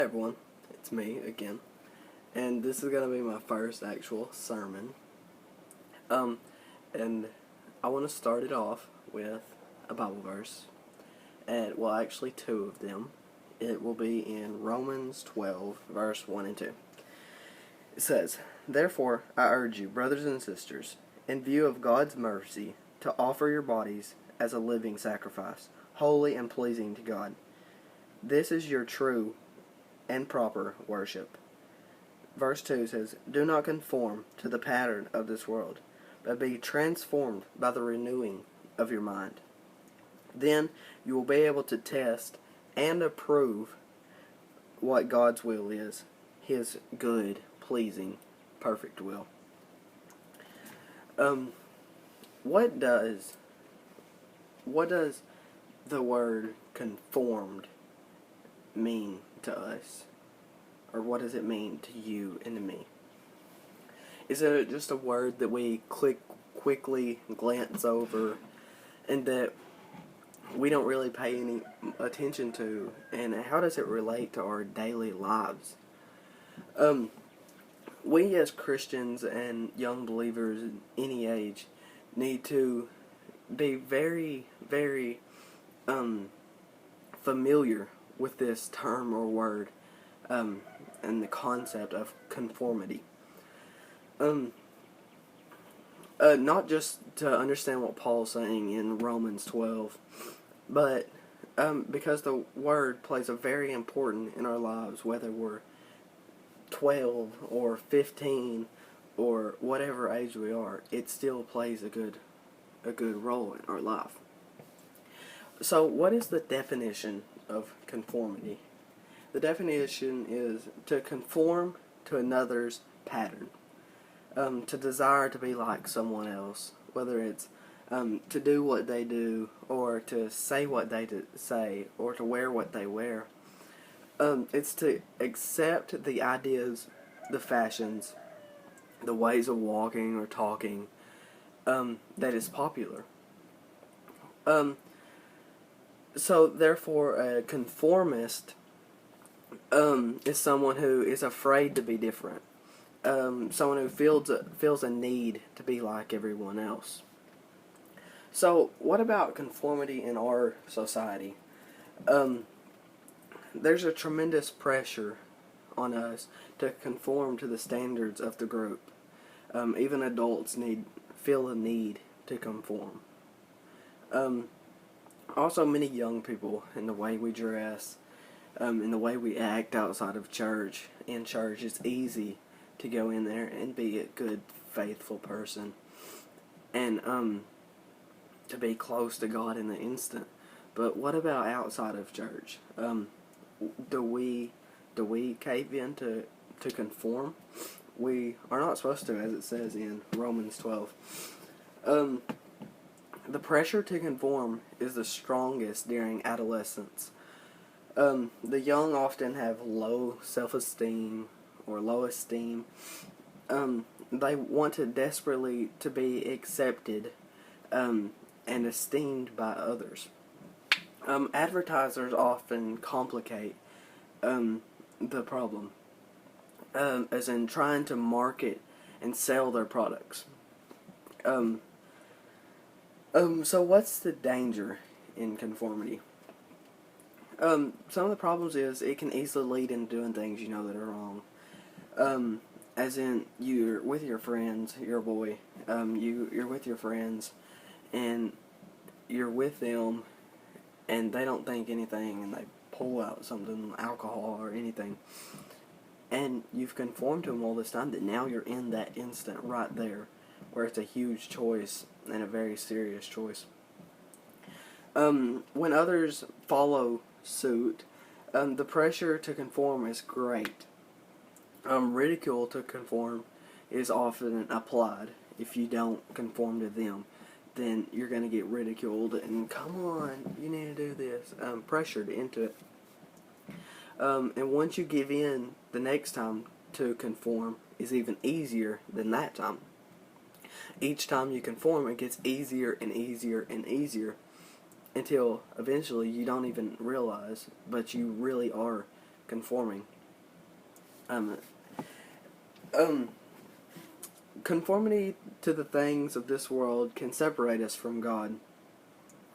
Hey everyone, it's me again, and this is going to be my first actual sermon. And I want to start it off with a Bible verse, and well, actually two of them. It will be in Romans 12, verse 1 and 2. It says, "Therefore I urge you, brothers and sisters, in view of God's mercy, to offer your bodies as a living sacrifice, holy and pleasing to God. This is your true and proper worship." Verse 2 says, "Do not conform to the pattern of this world, but be transformed by the renewing of your mind. Then you will be able to test and approve what God's will is, His good, pleasing, perfect will." What does the word conformed mean to us? Or what does it mean to you and to me? Is it just a word that we quickly glance over and that we don't really pay any attention to? And how does it relate to our daily lives? We as Christians and young believers in any age need to be very, very familiar with this term or word and the concept of conformity. Not just to understand what Paul's saying in Romans 12, but because the word plays a very important in our lives, whether we're 12 or 15 or whatever age we are, it still plays a good role in our life. So what is the definition of conformity? The definition is to conform to another's pattern, to desire to be like someone else, whether it's to do what they do, or to say what they say, or to wear what they wear. It's to accept the ideas, the fashions, the ways of walking or talking that is popular. So therefore, a conformist is someone who is afraid to be different. Someone who feels a need to be like everyone else. So what about conformity in our society? There's a tremendous pressure on us to conform to the standards of the group. Even adults feel a need to conform. Also, many young people, in the way we dress, in the way we act outside of church. In church, it's easy to go in there and be a good, faithful person, and to be close to God in the instant. But what about outside of church? Do we cave in to conform? We are not supposed to, as it says in Romans 12. The pressure to conform is the strongest during adolescence. The young often have low self-esteem or low esteem. They want to desperately to be accepted and esteemed by others. Advertisers often complicate the problem, as in trying to market and sell their products. So what's the danger in conformity? Some of the problems is it can easily lead into doing things you know that are wrong. As in, you're with your friends, you're a boy, you're with your friends, and you're with them, and they don't think anything, and they pull out something, alcohol or anything, and you've conformed to them all this time that now you're in that instant right there, where it's a huge choice and a very serious choice. When others follow suit, the pressure to conform is great. Ridicule to conform is often applied. If you don't conform to them, then you're going to get ridiculed and, come on, you need to do this, pressured into it. And once you give in, the next time to conform is even easier than that time. Each time you conform, it gets easier and easier and easier, until eventually you don't even realize, but you really are conforming. Um, um, Conformity to the things of this world can separate us from God.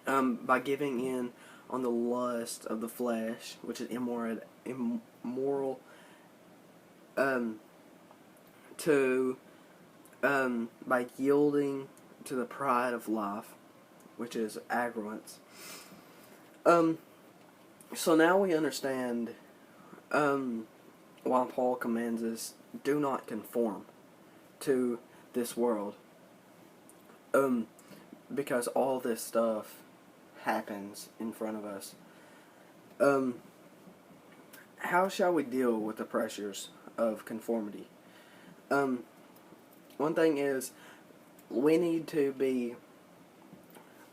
By giving in on the lust of the flesh, which is immoral, um, to by yielding to the pride of life, which is arrogance. So now we understand why Paul commands us, do not conform to this world. Because all this stuff happens in front of us. How shall we deal with the pressures of conformity? One thing is, we need to be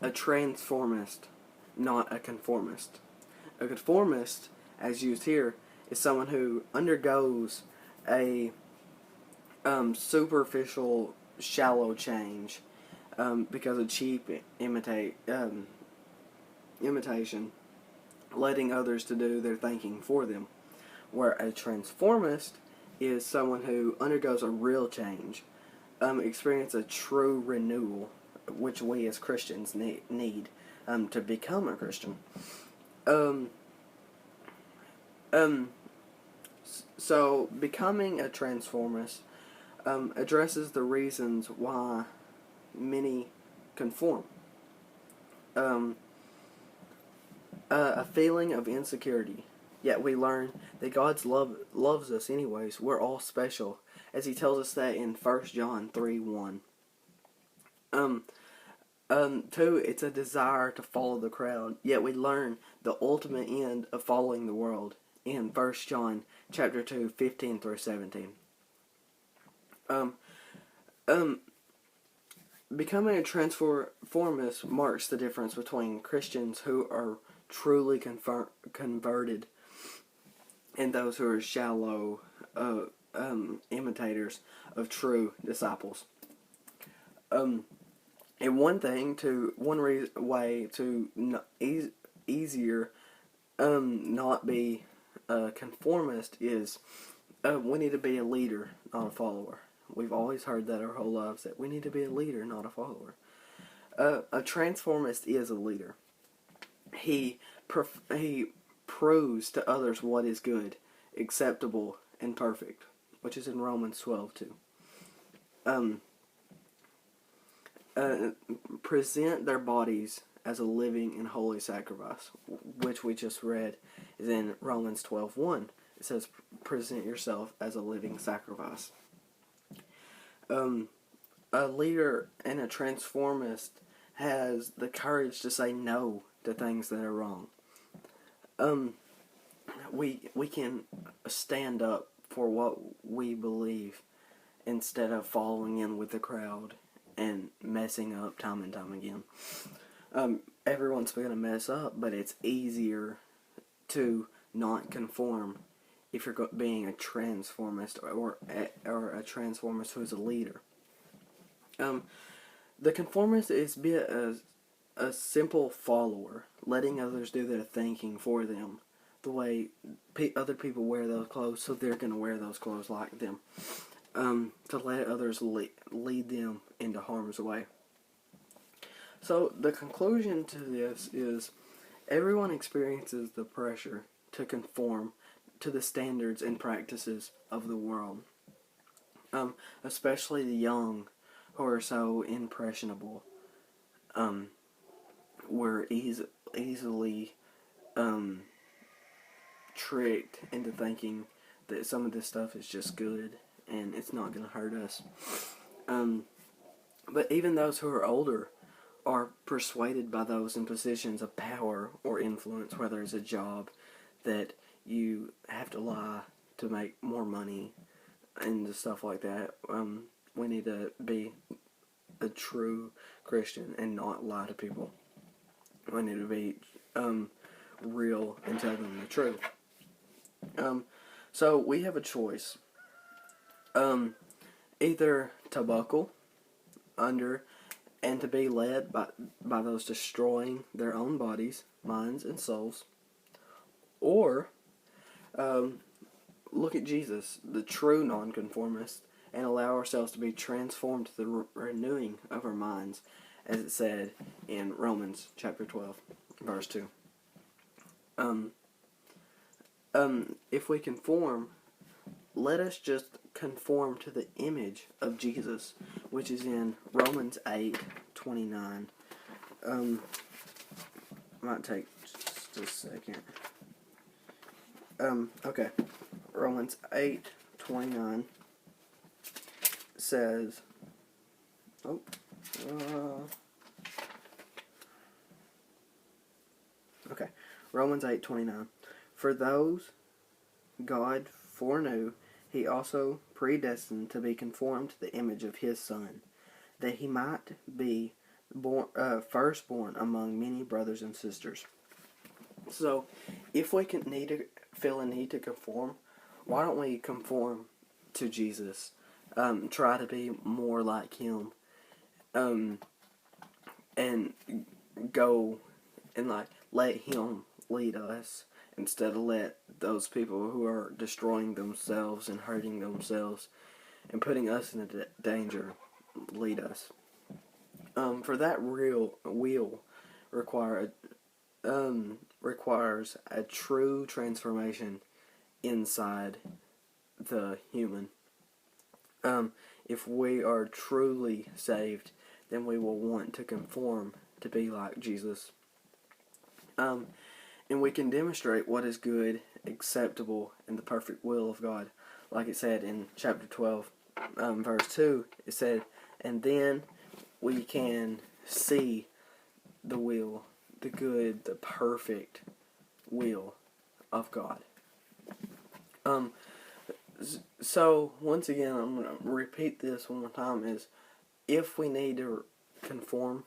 a transformist, not a conformist. A conformist, as used here, is someone who undergoes a superficial, shallow change because of cheap imitation, letting others to do their thinking for them. Where a transformist is someone who undergoes a real change, experience a true renewal, which we as Christians need to become a Christian. So becoming a transformist addresses the reasons why many conform. A feeling of insecurity. Yet we learn that God's love loves us anyways. We're all special, as He tells us that in 1 John 3:1. Two, it's a desire to follow the crowd. Yet we learn the ultimate end of following the world in 1 John chapter 2, 15 through 17. Becoming a transformist marks the difference between Christians who are truly converted and those who are shallow imitators of true disciples. And one way to easier not be a conformist is we need to be a leader, not a follower. We've always heard that our whole lives, that we need to be a leader, not a follower. A transformist is a leader. He proves to others what is good, acceptable, and perfect, which is in Romans 12:2. Present their bodies as a living and holy sacrifice, which we just read is in Romans 12:1. It says, present yourself as a living sacrifice. A leader and a transformist has the courage to say no to things that are wrong. We can stand up for what we believe instead of following in with the crowd and messing up time and time again. Everyone's going to mess up, but it's easier to not conform if you're being a transformist or a transformist who is a leader. The conformist is a simple follower, letting others do their thinking for them, the way other people wear those clothes, so they're going to wear those clothes like them, to let others lead them into harm's way. So the conclusion to this is everyone experiences the pressure to conform to the standards and practices of the world, especially the young who are so impressionable. We're easily tricked into thinking that some of this stuff is just good and it's not going to hurt us. But even those who are older are persuaded by those in positions of power or influence, whether it's a job that you have to lie to make more money and stuff like that. We need to be a true Christian and not lie to people. We need to be real and tell them the truth. So we have a choice. Either to buckle under and to be led by those destroying their own bodies, minds, and souls, or look at Jesus, the true nonconformist, and allow ourselves to be transformed to the renewing of our minds, as it said in Romans chapter 12, verse 2. If we conform, let us just conform to the image of Jesus, which is in Romans 8:29. Might take just a second. Okay. Romans 8:29 says, okay. Romans 8:29. For those God foreknew, he also predestined to be conformed to the image of his Son, that he might be firstborn among many brothers and sisters. So, if we feel a need to conform, why don't we conform to Jesus? Try to be more like him, and go and let him lead us, instead of let those people who are destroying themselves and hurting themselves and putting us in danger lead us. For that will requires a true transformation inside the human. If we are truly saved, then we will want to conform to be like Jesus. And we can demonstrate what is good, acceptable, and the perfect will of God. Like it said in chapter 12, verse 2, it said, and then we can see the will, the good, the perfect will of God. So, once again, I'm going to repeat this one more time, is if we need to conform,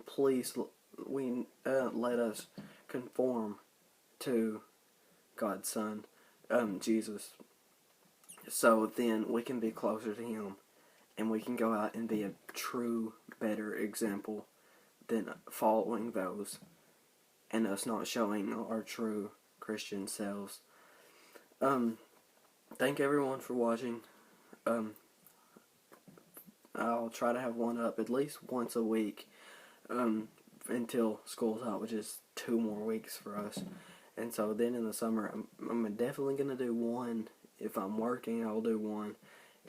please let us conform to God's Son, Jesus. So then we can be closer to him, and we can go out and be a true, better example than following those, and us not showing our true Christian selves. Thank everyone for watching. I'll try to have one up at least once a week, until school's out, which is 2 more weeks for us. And so then in the summer, I'm definitely going to do one. If I'm working, I'll do one.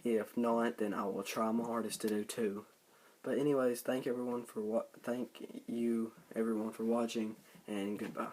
If not, then I will try my hardest to do 2. But anyways, thank you everyone for watching, and goodbye.